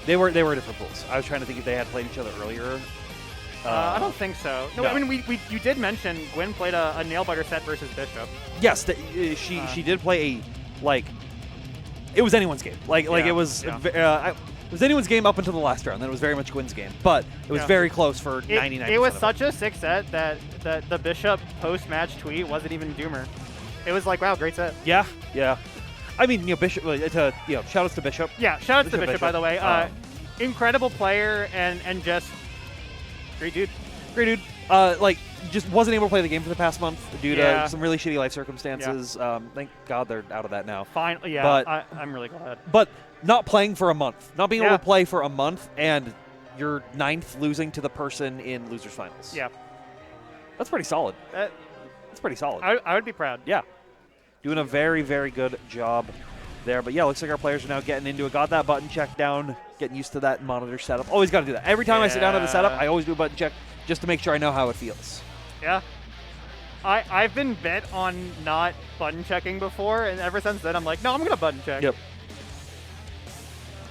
They were different pools. I was trying to think if they had played each other earlier. I don't think so. No, I mean, you did mention Gwyn played a nail-biter set versus Bishop. Yes, she did play a, like, it was anyone's game. It was it was anyone's game up until the last round. Then it was very much Gwyn's game. But it was very close for 99%. It was such a sick set that the Bishop post-match tweet wasn't even Doomer. It was like, wow, great set. Yeah, yeah. I mean, Bishop, shout-outs to Bishop. Yeah, shout-outs to Bishop, by the way. Incredible player and just great dude. Great dude. Just wasn't able to play the game for the past month due to some really shitty life circumstances. Yeah. Thank God they're out of that now. Fine. Yeah, but, I'm really glad. But not playing for a month. Not being able to play for a month, and you're 9th losing to the person in losers finals. Yeah. That's pretty solid. That's pretty solid. I would be proud. Yeah. Doing a very, very good job there. But yeah, looks like our players are now getting into it. Got that button check down, getting used to that monitor setup. Always got to do that. Every time I sit down at the setup, I always do a button check just to make sure I know how it feels. Yeah. I've been bent on not button checking before, and ever since then I'm like, no, I'm going to button check. Yep.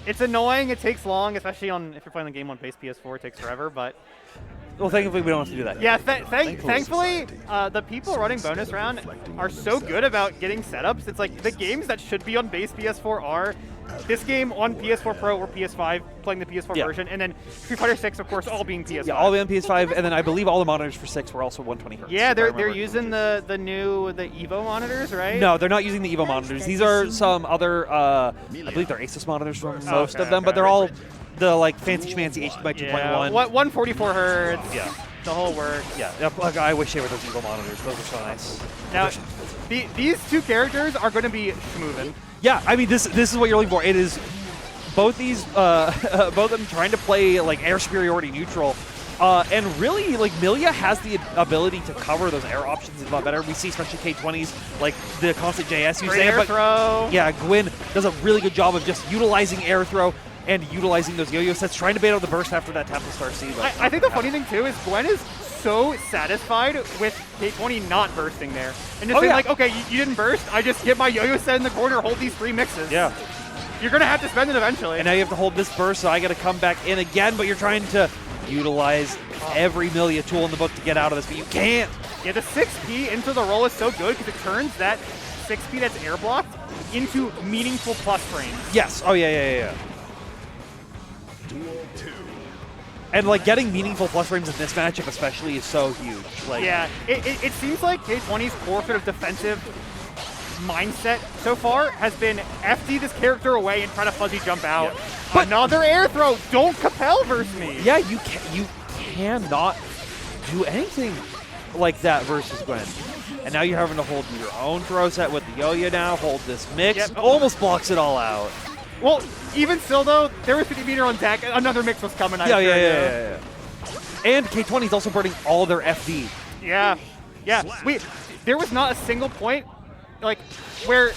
It's annoying. It takes long, especially if you're playing the game on base PS4. It takes forever, but... Well, thankfully, we don't have to do that. Yeah, thankfully, the people running bonus round are so good about getting setups. It's like the games that should be on base PS4 are this game on PS4 Pro or PS5, playing the PS4 version, and then Street Fighter 6, of course, all being PS5. Yeah, all being on PS5, and then I believe all the monitors for 6 were also 120 Hz. Yeah, they're using the Evo monitors, right? No, they're not using the Evo monitors. These are some other, I believe they're Asus monitors from most of them, but they're all the fancy schmancy HDMI 2.1. 144 Hz. Yeah. The whole works. Yeah. I wish they were those Evo monitors. Those are so nice. Now, these two characters are going to be schmoovin'. Yeah, I mean, this is what you're looking for. It is both these, both of them trying to play air superiority neutral, and really Millia has the ability to cover those air options a lot better. We see especially K20s the constant JS you say, air throw. Yeah, Gwyn does a really good job of just utilizing air throw and utilizing those yo-yo sets, trying to bait out the burst after that tap to star C. I think the funny thing too is Gwyn is so satisfied with K20 not bursting there. And just saying okay, you didn't burst, I just get my yo-yo set in the corner, hold these 3 mixes. Yeah. You're going to have to spend it eventually. And now you have to hold this burst, so I got to come back in again, but you're trying to utilize every Millia tool in the book to get out of this, but you can't. Yeah, the 6P into the roll is so good because it turns that 6P that's air blocked into meaningful plus frames. Yes. Oh, yeah. And getting meaningful plus frames in this matchup especially is so huge. Yeah, it seems like K20's core sort of defensive mindset so far has been FD this character away and try to fuzzy jump out. Yeah. But another air throw, don't Capel versus me. Yeah, you cannot do anything like that versus Gwyn. And now you're having to hold your own throw set with the yo-yo now, hold this mix, almost blocks it all out. Well, even still, though, there was 50 meter on deck. Another mix was coming. Yeah. And K20's also burning all their FD. Yeah. There was not a single point, where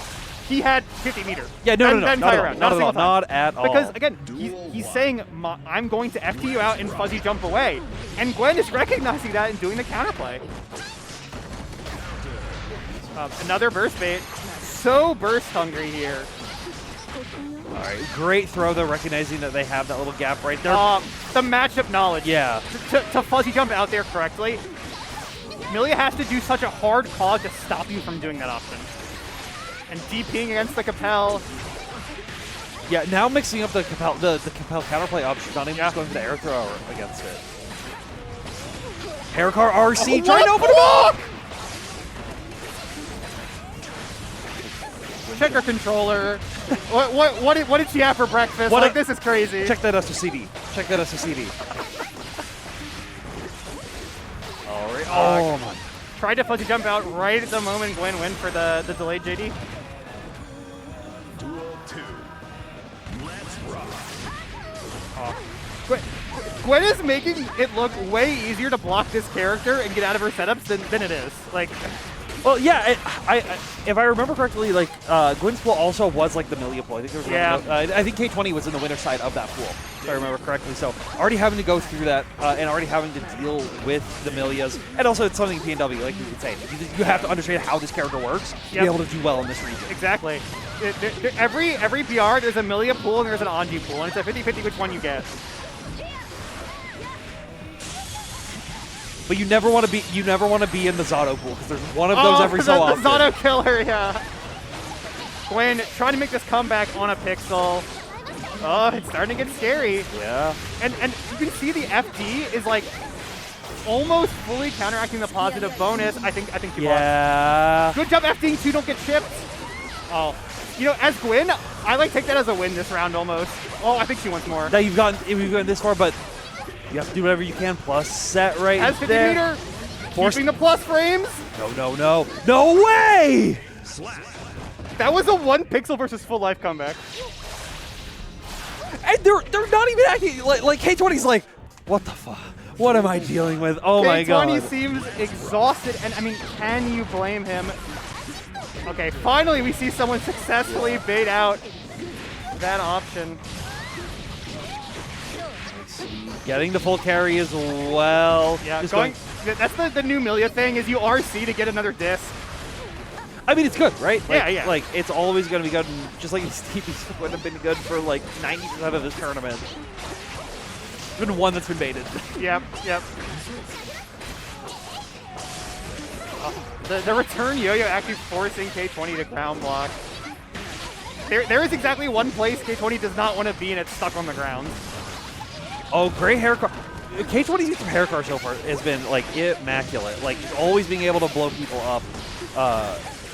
he had 50 meter. Yeah, no, not at all. Because, again, he's saying, I'm going to FD you out and fuzzy jump away. And Gwyn is recognizing that and doing the counterplay. Another burst bait. So burst hungry here. All right, great throw, though, recognizing that they have that little gap right there. The matchup knowledge. Yeah. To fuzzy jump out there correctly, Millia has to do such a hard call to stop you from doing that option. And DPing against the Capel. Yeah, now mixing up the Capel counterplay option, not even just going for the air throw against it. Aircar RC trying to open him up! Check her controller. What did she have for breakfast? This is crazy. Check that SOCD. All right. Oh my. Tried to fuzzy jump out right at the moment Gwyn went for the delayed JD. Duel 2. Let's rock. Gwyn is making it look way easier to block this character and get out of her setups than it is. Well, yeah, if I remember correctly, like Gwyn's pool also was like the Millia pool. I think there was I think K20 was in the winner side of that pool, if I remember correctly. So already having to go through that and already having to deal with the Millias, and also it's something in PNW, like you could say, you have to understand how this character works to be able to do well in this region. Exactly. Every PR, there's a Millia pool and there's an Anji pool, and it's a 50-50 which one you get. But you never want to be in the Zato pool because there's one of those every so often. The Zato killer, yeah. Gwyn trying to make this comeback on a pixel. Oh, it's starting to get scary. Yeah. And you can see the FD is like almost fully counteracting the positive bonus. I think you lost. Good job FDing 2, don't get chipped. Oh. You know, as Gwyn, I like take that as a win this round almost. Oh, I think she wants more. That we've gone this far, but you have to do whatever you can. Plus set right has 50 there. meter. Keeping the plus frames. No way! That was a 1 pixel versus full life comeback. And they're not even acting like K20's like, what the fuck? What am I dealing with? Oh my god. K20 seems exhausted, and I mean, can you blame him? Okay, finally we see someone successfully bait out that option. Getting the full carry as well. Yeah, that's the new Millia thing, is you RC to get another disc. I mean, it's good, right? Like, yeah. Like, it's always going to be good, and just like Stevie's would have been good for like 90% of this tournament. There's been one that's been baited. Yep. The return yo-yo actually forcing K20 to ground block. There is exactly one place K20 does not want to be, and it's stuck on the ground. Oh, great hair car. K20's use of hair car so far has been like immaculate. Like always being able to blow people up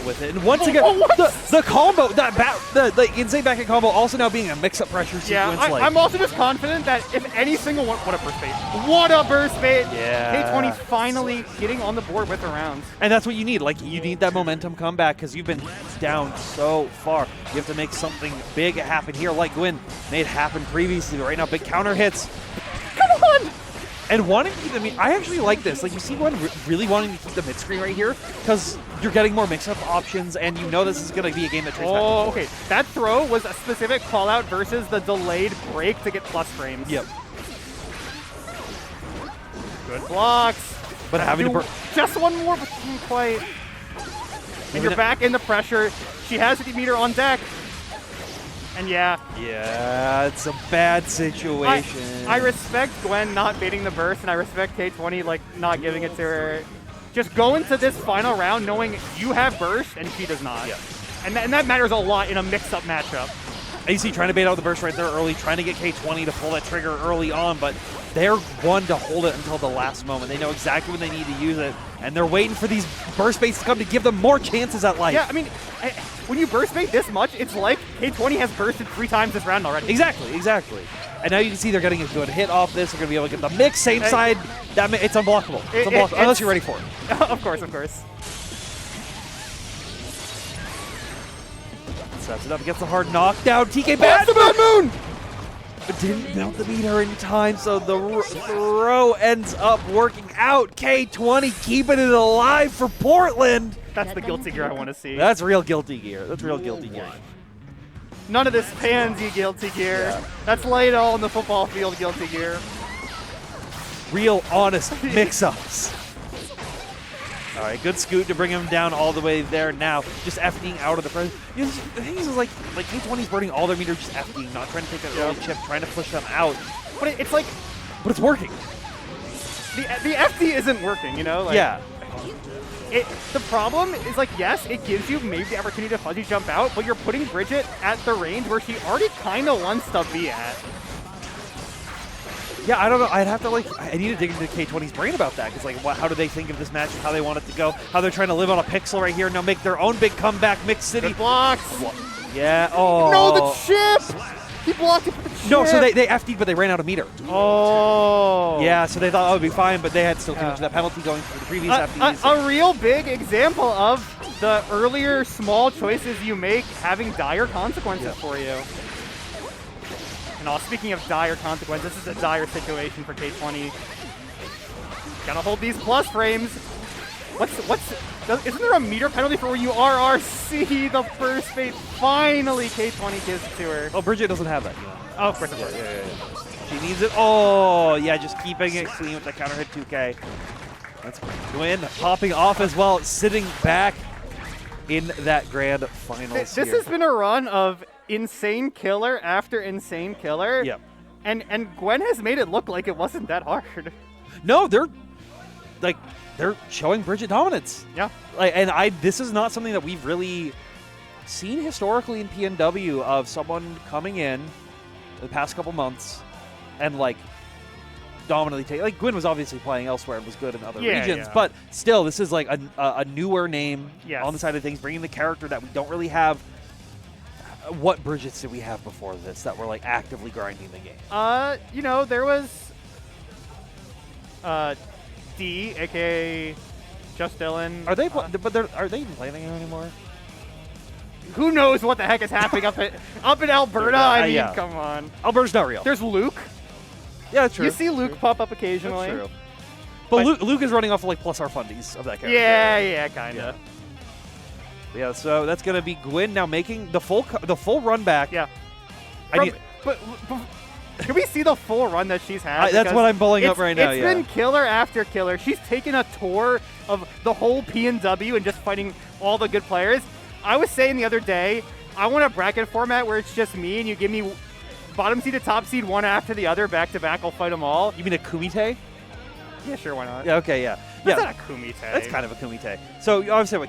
with it. And once again, the combo, the insane back end combo also now being a mix-up pressure sequence. Yeah, I'm also just confident that if any single one, what a burst bait. What a burst bait. Yeah. K20 finally getting on the board with the rounds. And that's what you need. Like, you need that momentum comeback because you've been down so far. You have to make something big happen here like Gwyn made happen previously. But right now, big counter hits. Come on! And wanting to keep the I actually like this. Like, you see one really wanting to keep the mid screen right here because you're getting more mix-up options, and you know this is going to be a game that traces back and forth. Okay. That throw was a specific call-out versus the delayed break to get plus frames. Yep. Good blocks. But having to just one more, but didn't quite. And you're back in the pressure. She has 50 meter on deck. And yeah, it's a bad situation. I respect Gwyn not baiting the burst, and I respect K20 like not giving it to her. Just go into this final round knowing you have burst and she does not. Yeah. And that matters a lot in a mix-up matchup. AC trying to bait out the burst right there early, trying to get K20 to pull that trigger early on, but they're one to hold it until the last moment. They know exactly when they need to use it, and they're waiting for these burst baits to come to give them more chances at life. Yeah, I mean, when you burst bait this much, it's like K20 has bursted 3 times this round already. Exactly. And now you can see they're getting a good hit off this. They're going to be able to get the mix, same side. It's unblockable. Unless you're ready for it. Of course. Sets it up, gets a hard knockdown. TK bad the moon! But didn't melt the meter in time, so the throw ends up working out. K20 keeping it alive for Portland. That's the guilty gear I want to see. That's real guilty gear. None of this pansy guilty gear. Yeah. That's laid all in the football field guilty gear. Real honest mix-ups. All right, good scoot to bring him down all the way there now. Just FDing out of the press. You know, the thing is like K20's burning all their meter, just FDing, not trying to take that early chip, trying to push them out. But it's like, but it's working. The FD isn't working, you know? Like, yeah. The problem is, like, yes, it gives you maybe the opportunity to fuzzy jump out, but you're putting Bridget at the range where she already kind of wants to be at. Yeah, I don't know. I'd have to, I need to dig into K20's brain about that, because, how do they think of this match, how they want it to go, how they're trying to live on a pixel right here, now make their own big comeback, Mixed City. Good blocks. Yeah, oh. No, the chip! He blocked it for the chip. No, so they FD'd, but they ran out of meter. Oh. Yeah, so they thought, it would be fine, but they had still too much of that penalty going through the previous FDs. A real big example of the earlier small choices you make having dire consequences for you. And speaking of dire consequences, this is a dire situation for K20. Gotta hold these plus frames. What's Isn't there a meter penalty for when you RRC the first bait? Finally, K20 gives it to her. Oh, Bridget doesn't have that. Oh, of course, of course. She needs it. Oh, yeah, just keeping it clean with the counter hit 2K. That's Gwyn popping off as well, sitting back in that grand finals. This has been a run of insane killer after insane killer. Yep. And Gwen has made it look like it wasn't that hard. No, they're showing Bridget dominance. Yeah. This is not something that we've really seen historically in PNW of someone coming in the past couple months and dominantly take. Like Gwyn was obviously playing elsewhere and was good in other regions, but still, this is like a newer name on the side of things, bringing the character that we don't really have. What Bridgets did we have before this that were like actively grinding the game? You know, there was D, aka Just Dylan. Are they? Are they even playing the game anymore? Who knows what the heck is happening up in Alberta? I mean, come on. Alberta's not real. There's Luke. Yeah, that's true. You see Luke pop up occasionally. That's true. But Luke is running off of like plus our fundies of that character. Yeah, kinda. Yeah, so that's gonna be Gwyn now making the full run back. Yeah. But can we see the full run that she's had? That's what I'm pulling up right now. It's been killer after killer. She's taken a tour of the whole PNW and just fighting all the good players. I was saying the other day, I want a bracket format where it's just me and you give me bottom seed to top seed one after the other back to back. I'll fight them all. You mean a Kumite? Yeah, sure, why not? Yeah, okay, yeah. That's not a Kumite. That's kind of a Kumite. So obviously what